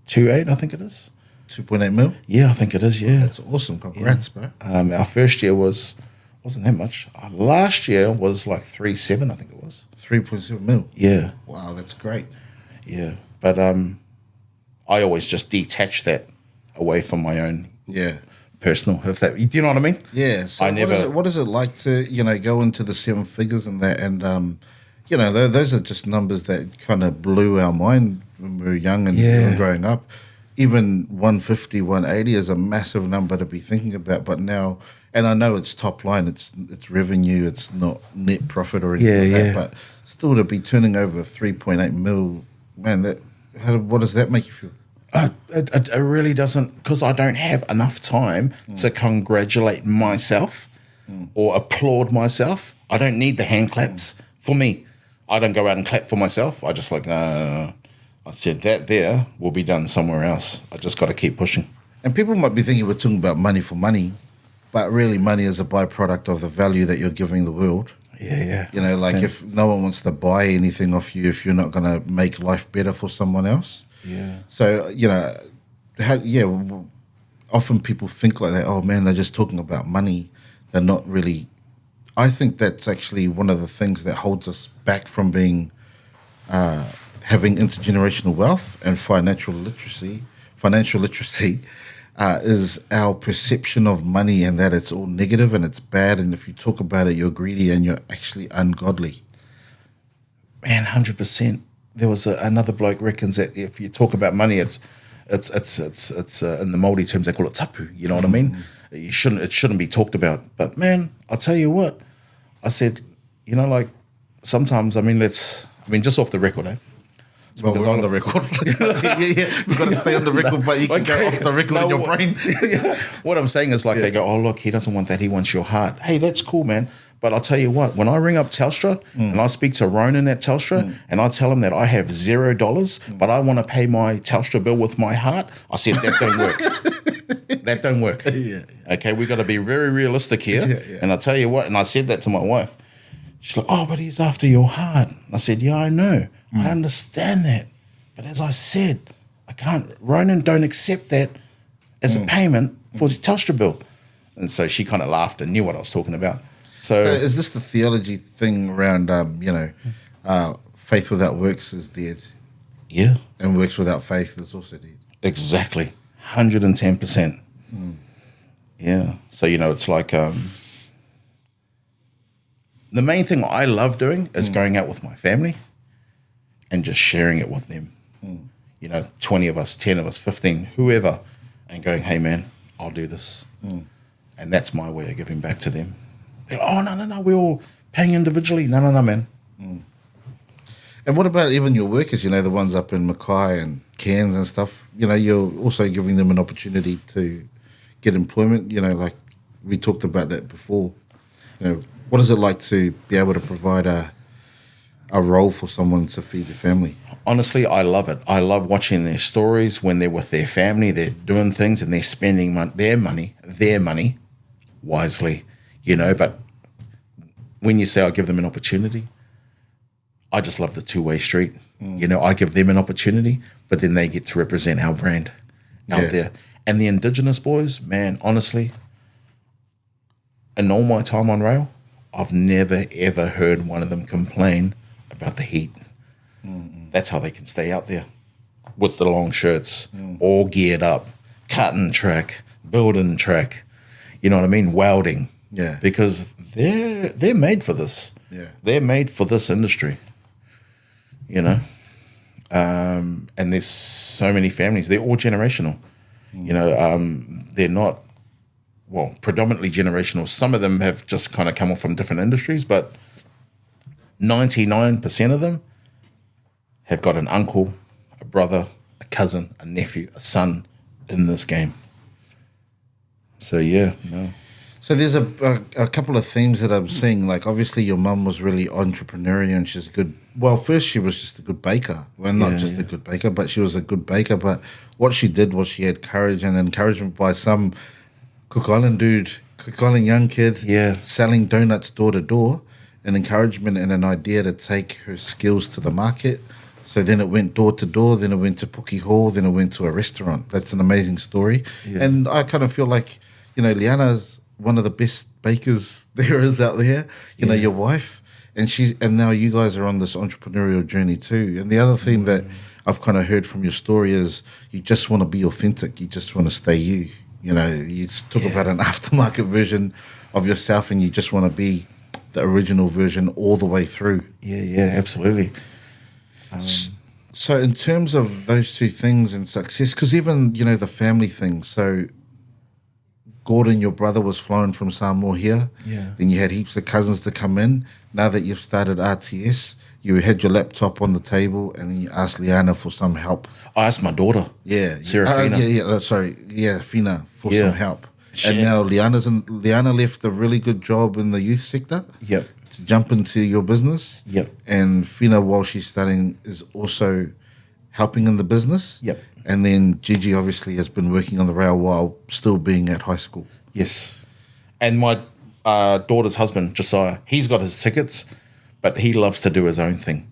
2.8. I think it is 2.8 mil. Yeah, I think it is. Yeah, That's awesome. Congrats, bro. our first year wasn't that much. Last year was like 3.7. I think it was 3.7 mil. Yeah, Wow, that's great. yeah. But I always just detach that away from my own Yeah. personal. If that, do you know what I mean? Yeah. So I never. what is it like to go into the seven figures and that, and those are just numbers that kind of blew our mind when we were young and growing up. Even 150, 180 is a massive number to be thinking about. But now, and I know it's top line, it's revenue, it's not net profit or anything like that. But still, to be turning over 3.8 mil, man, what does that make you feel? It really doesn't, because I don't have enough time to congratulate myself or applaud myself. I don't need the hand claps for me. I don't go out and clap for myself. I just I said that there will be done somewhere else. I just got to keep pushing. And people might be thinking we're talking about money for money, but really money is a byproduct of the value that you're giving the world. Yeah. If no one wants to buy anything off you, if you're not going to make life better for someone else. Yeah. So, often people think like that, oh man, they're just talking about money. They're not really. I think that's actually one of the things that holds us back from being, having intergenerational wealth and financial literacy. Financial literacy is our perception of money, and that it's all negative and it's bad. And if you talk about it, you're greedy and you're actually ungodly. Man, 100%. There was another bloke reckons that if you talk about money, it's in the Māori terms they call it tapu. You know what I mean? It shouldn't be talked about. But man, I'll tell you what, I said, like sometimes just off the record, eh? Well, we're on the record. yeah, we've got to stay on the record, but you can go off the record in your brain. What I'm saying is they go, oh look, he doesn't want that, he wants your heart. Hey, that's cool, man. But I'll tell you what, when I ring up Telstra and I speak to Ronan at Telstra and I tell him that I have $0, but I want to pay my Telstra bill with my heart, I said, that don't work. That don't work. Yeah. Okay, we've got to be very realistic here. Yeah. And I'll tell you what, and I said that to my wife. She's like, oh, but he's after your heart. I said, yeah, I know. I understand that. But as I said, I can't, Ronan don't accept that as a payment for the Telstra bill. And so she kind of laughed and knew what I was talking about. So is this the theology thing around, faith without works is dead? Yeah. And works without faith is also dead. Exactly. 110%. Yeah. So, it's like the main thing I love doing is going out with my family and just sharing it with them. 20 of us, 10 of us, 15, whoever, and going, hey, man, I'll do this. And that's my way of giving back to them. They're like, oh, no, we're all paying individually. No, man. And what about even your workers, the ones up in Mackay and Cairns and stuff? You're also giving them an opportunity to get employment. Like we talked about that before. What is it like to be able to provide a role for someone to feed their family? Honestly, I love it. I love watching their stories when they're with their family, they're doing things and they're spending their money wisely, But when you say I give them an opportunity, I just love the two-way street. I give them an opportunity, but then they get to represent our brand out there. And the Indigenous boys, man, honestly, in all my time on rail, I've never, ever heard one of them complain about the heat. That's how they can stay out there with the long shirts, all geared up, cutting track, building track, you know what I mean, welding. Yeah. Because they're made for this. Yeah. They're made for this industry. You know, and there's so many families. They're all generational. You know, they're not, well, predominantly generational. Some of them have just kind of come off from different industries, but 99% of them have got an uncle, a brother, a cousin, a nephew, a son in this game. So yeah, no. So there's a couple of themes that I'm seeing. Like, obviously, your mum was really entrepreneurial, and she's a good. Well, first she was just a good baker. Well, not just a good baker, but she was a good baker. But what she did was she had courage and encouragement by some Cook Island dude, Cook Island young kid, selling donuts door to door, and encouragement and an idea to take her skills to the market. So then it went door to door, then it went to Puki Hall, then it went to a restaurant. That's an amazing story. Yeah. And I kind of feel like, you know, Liana's one of the best bakers there is out there. You know, your wife, and now you guys are on this entrepreneurial journey too. And the other theme that I've kind of heard from your story is you just want to be authentic. You just want to stay you. You know, you talk about an aftermarket version of yourself, and you just want to be the original version all the way through. Yeah, absolutely. So in terms of those two things and success, because even, you know, the family thing, so Gordon, your brother, was flown from Samoa here. Yeah. Then you had heaps of cousins to come in. Now that you've started RTS, you had your laptop on the table, and then you asked Liana for some help. I asked my daughter. Yeah. Serafina. Fina, for some help. And now Liana left a really good job in the youth sector. Yep. To jump into your business. Yep. And Fina, while she's studying, is also helping in the business. Yep. And then Gigi obviously has been working on the rail while still being at high school. Yes. And my daughter's husband, Josiah, he's got his tickets, but he loves to do his own thing.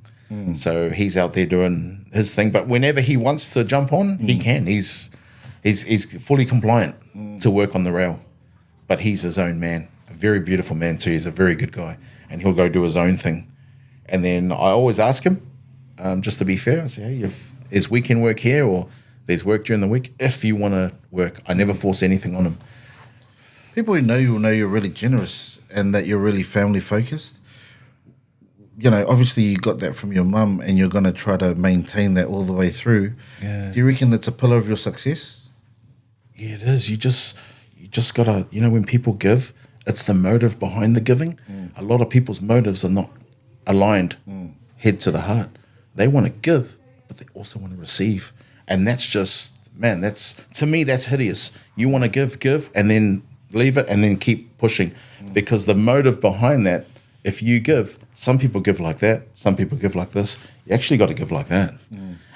So he's out there doing his thing. But whenever he wants to jump on, he can. He's fully compliant to work on the rail. But he's his own man. A very beautiful man too. He's a very good guy. And he'll go do his own thing. And then I always ask him, just to be fair, I say, hey, if there's weekend work here or there's work during the week, if you want to work, I never force anything on him. People who know you will know you're really generous and that you're really family focused. You know, obviously you got that from your mum, and you're going to try to maintain that all the way through. Yeah. Do you reckon it's a pillar of your success? Yeah, it is. You just got to, you know, when people give, it's the motive behind the giving. A lot of people's motives are not aligned head to the heart. They want to give, but they also want to receive. And that's just, man, to me, that's hideous. You want to give, and then leave it and then keep pushing. Because the motive behind that, if you give, some people give like that, some people give like this. You actually got to give like that.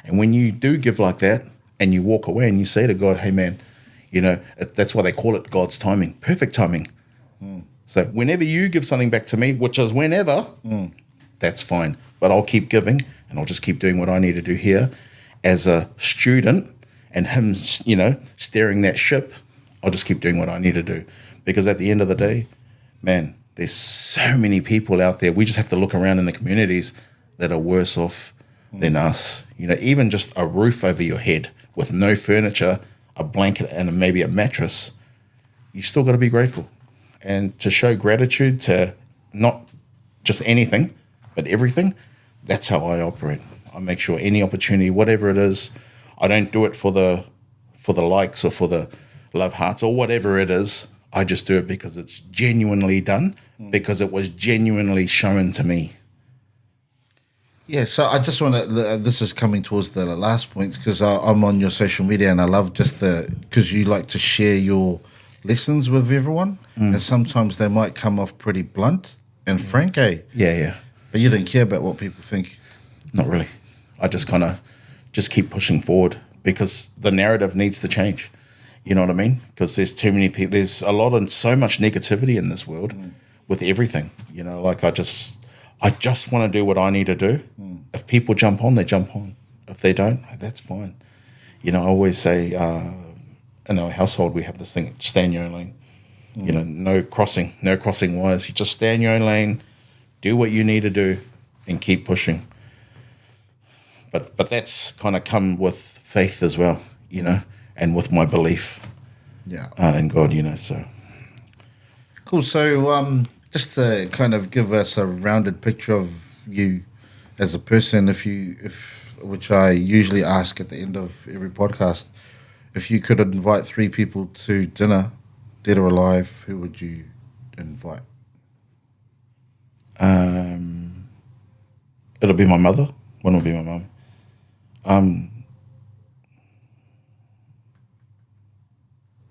And when you do give like that and you walk away and you say to God, hey, man, you know, that's why they call it God's timing, perfect timing. So whenever you give something back to me, which is whenever, that's fine. But I'll keep giving, and I'll just keep doing what I need to do here as a student, and him, you know, steering that ship. I'll just keep doing what I need to do. Because at the end of the day, man, there's so many people out there. We just have to look around in the communities that are worse off than us. You know, even just a roof over your head with no furniture, a blanket and maybe a mattress, you still got to be grateful. And to show gratitude to not just anything, but everything, that's how I operate. I make sure any opportunity, whatever it is, I don't do it for the likes or for the love hearts or whatever it is. I just do it because it's genuinely done, because it was genuinely shown to me. Yeah, so I just want to, this is coming towards the last points, because I'm on your social media, and I love just because you like to share your lessons with everyone, and sometimes they might come off pretty blunt and frank, eh? Yeah. But you don't care about what people think. Not really. I just kind of just keep pushing forward, because the narrative needs to change. You know what I mean? Because there's too many people. There's so much negativity in this world with everything. You know, like I just want to do what I need to do. If people jump on, they jump on. If they don't, that's fine. You know, I always say in our household we have this thing: stay in your own lane. You know, no crossing wires. You just stay in your own lane, do what you need to do, and keep pushing. But that's kind of come with faith as well, you know, and with my belief in God, you know, so. Cool. So just to kind of give us a rounded picture of you as a person, which I usually ask at the end of every podcast, if you could invite three people to dinner, dead or alive, who would you invite? It'll be my mother. One will be my mum.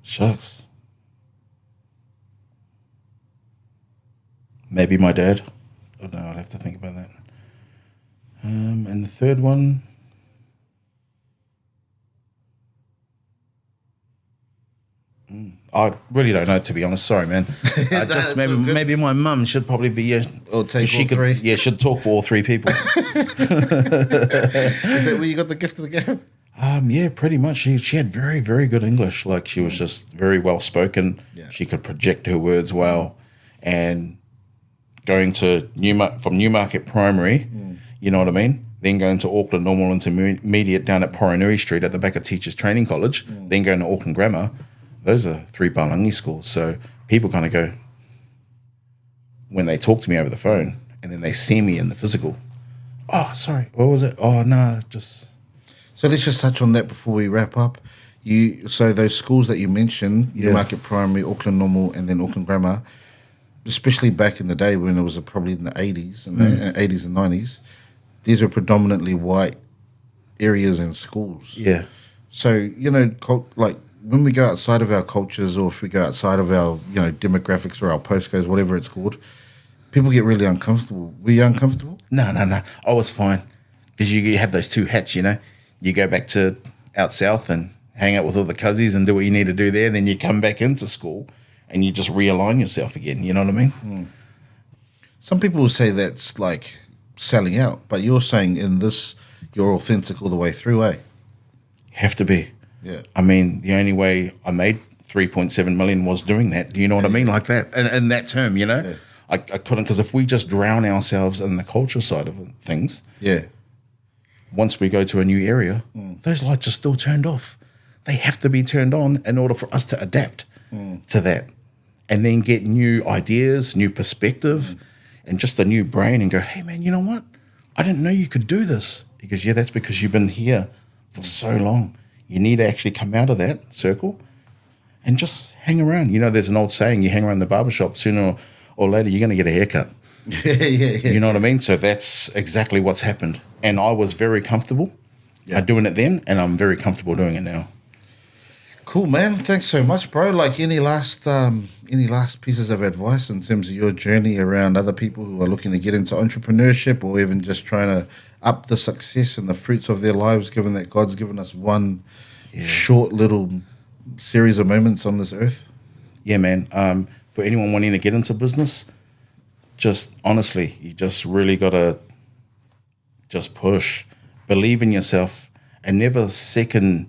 Shucks. Maybe my dad. Oh no, I'd have to think about that. And the third one, I really don't know, to be honest. Sorry, man. Just maybe my mum should probably be Or take all three. Yeah, should talk for all three people. Is that where you got the gift of the gab? Yeah, pretty much. She had very, very good English. Like, she was just very well spoken. Yeah. She could project her words well. And going to Newmarket Primary, you know what I mean? Then going to Auckland Normal Intermediate down at Poranui Street at the back of Teachers Training College, then going to Auckland Grammar. Those are three Palangi schools. So people kind of go, when they talk to me over the phone, and then they see me in the physical, oh, sorry, what was it? Oh, no, just... So let's just touch on that before we wrap up. So those schools that you mentioned, Newmarket Primary, Auckland Normal, and then Auckland Grammar, especially back in the day when it was probably in the 80s and 80s and 90s, these were predominantly white areas and schools. Yeah. So, you know, like when we go outside of our cultures, or if we go outside of our, you know, demographics or our postcodes, whatever it's called, people get really uncomfortable. Were you uncomfortable? No. I was fine. Because you have those two hats, you know. You go back to out south and hang out with all the cousins and do what you need to do there. And then you come back into school and you just realign yourself again. You know what I mean? Some people will say that's like selling out, but you're saying in this, you're authentic all the way through, eh? Have to be. Yeah. I mean, the only way I made 3.7 million was doing that. Do you know what I mean? Like that. And in that term, you know? Yeah. I couldn't, because if we just drown ourselves in the culture side of things, once we go to a new area, those lights are still turned off. They have to be turned on in order for us to adapt to that, and then get new ideas, new perspective, and just a new brain, and go, hey, man, you know what? I didn't know you could do this. He goes, yeah, that's because you've been here for so long. You need to actually come out of that circle and just hang around. You know, there's an old saying, you hang around the barbershop, sooner or later you're going to get a haircut. Yeah. You know what I mean? So that's exactly what's happened. And I was very comfortable doing it then, and I'm very comfortable doing it now. Cool, man. Thanks so much, bro. Like, any last pieces of advice in terms of your journey around other people who are looking to get into entrepreneurship, or even just trying to up the success and the fruits of their lives, given that God's given us one short little series of moments on this earth? Yeah, man. For anyone wanting to get into business, just honestly, you just really got to just push, believe in yourself, and never second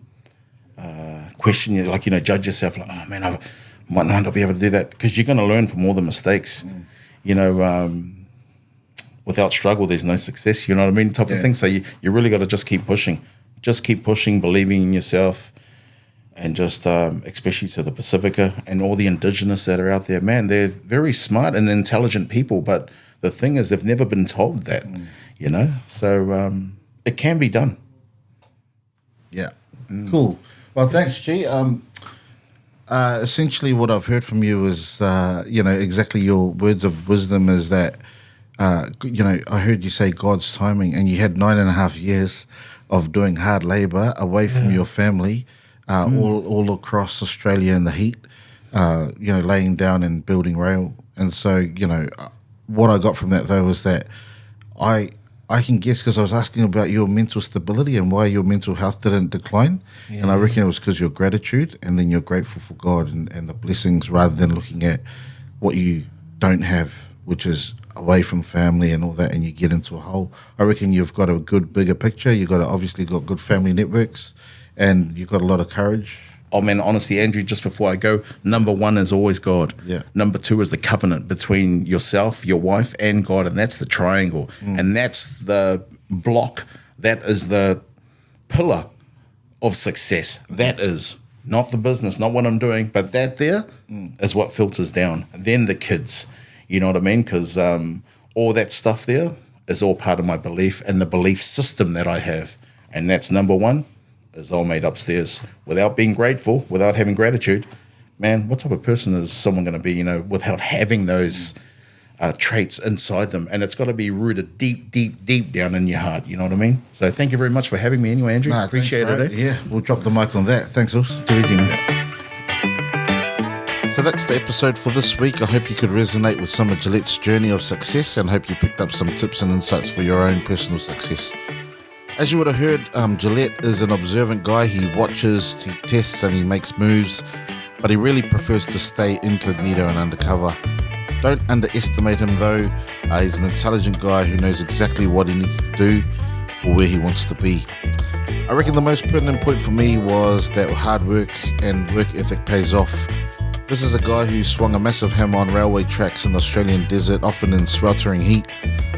question you, like, you know, judge yourself like, oh man, I might not be able to do that, because you're going to learn from all the mistakes. You know, without struggle, there's no success. You know what I mean? Type of thing. So you really got to just keep pushing, believing in yourself, and just especially to the Pacifica and all the indigenous that are out there, man, they're very smart and intelligent people, but the thing is, they've never been told that. You know, so it can be done. Yeah. Cool. Well, thanks, G. Essentially, what I've heard from you is, you know, exactly your words of wisdom is that, you know, I heard you say God's timing, and you had 9.5 years of doing hard labor away from your family, all across Australia in the heat, you know, laying down and building rail. And so, you know, what I got from that, though, was that I can guess, because I was asking about your mental stability and why your mental health didn't decline. Yeah. And I reckon it was because your gratitude, and then you're grateful for God and the blessings, rather than looking at what you don't have, which is away from family and all that, and you get into a hole. I reckon you've got a good bigger picture. You've got obviously got good family networks, and you've got a lot of courage. Oh, man, honestly, Andrew, just before I go, number one is always God. Yeah. Number two is the covenant between yourself, your wife, and God, and that's the triangle. And that's the block. That is the pillar of success. That is not the business, not what I'm doing, but that there is what filters down. And then the kids, You know what I mean? Because all that stuff there is all part of my belief and the belief system that I have. And that's number one, is all made upstairs. Without being grateful, without having gratitude, man, what type of person is someone going to be, without having those traits inside them? And it's got to be rooted deep, deep, deep down in your heart. You know what I mean? So thank you very much for having me anyway, Andrew. Appreciate it. Yeah, we'll drop the mic on that. Thanks, Us. Too easy. So that's the episode for this week. I hope you could resonate with some of Gillette's journey of success and hope you picked up some tips and insights for your own personal success. As you would have heard, Gillette is an observant guy. He watches, he tests, and he makes moves, but he really prefers to stay incognito and undercover. Don't underestimate him though. He's an intelligent guy who knows exactly what he needs to do for where he wants to be. I reckon the most pertinent point for me was that hard work and work ethic pays off. This is a guy who swung a massive hammer on railway tracks in the Australian desert, often in sweltering heat,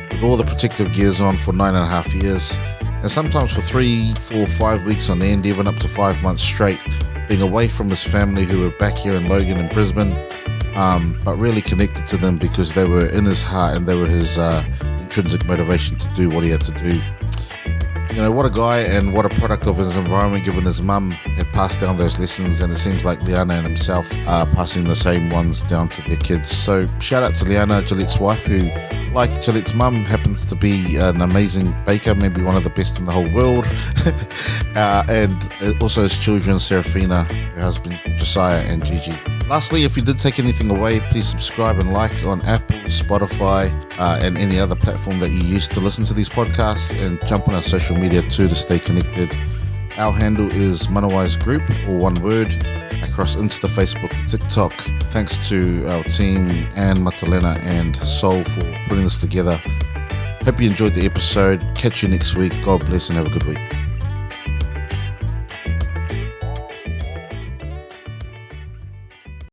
with all the protective gears on for 9.5 years, and sometimes for 3, 4, 5 weeks on end, even up to 5 months straight, being away from his family who were back here in Logan and Brisbane, but really connected to them because they were in his heart and they were his intrinsic motivation to do what he had to do. What a guy and what a product of his environment, given his mum had passed down those lessons, and it seems like Liana and himself are passing the same ones down to their kids. So shout out to Liana, Gillette's wife, who, like Gillette's mum, happens to be an amazing baker, maybe one of the best in the whole world. And also his children, Serafina, her husband, Josiah, and Gigi. Lastly, if you did take anything away, please subscribe and like on Apple, Spotify, and any other platform that you use to listen to these podcasts, and jump on our social media too to stay connected. Our handle is Manawai's Group, or one word, across Insta, Facebook, and TikTok. Thanks to our team, Anne, Matalena, and Sol, for putting this together. Hope you enjoyed the episode. Catch you next week. God bless and have a good week.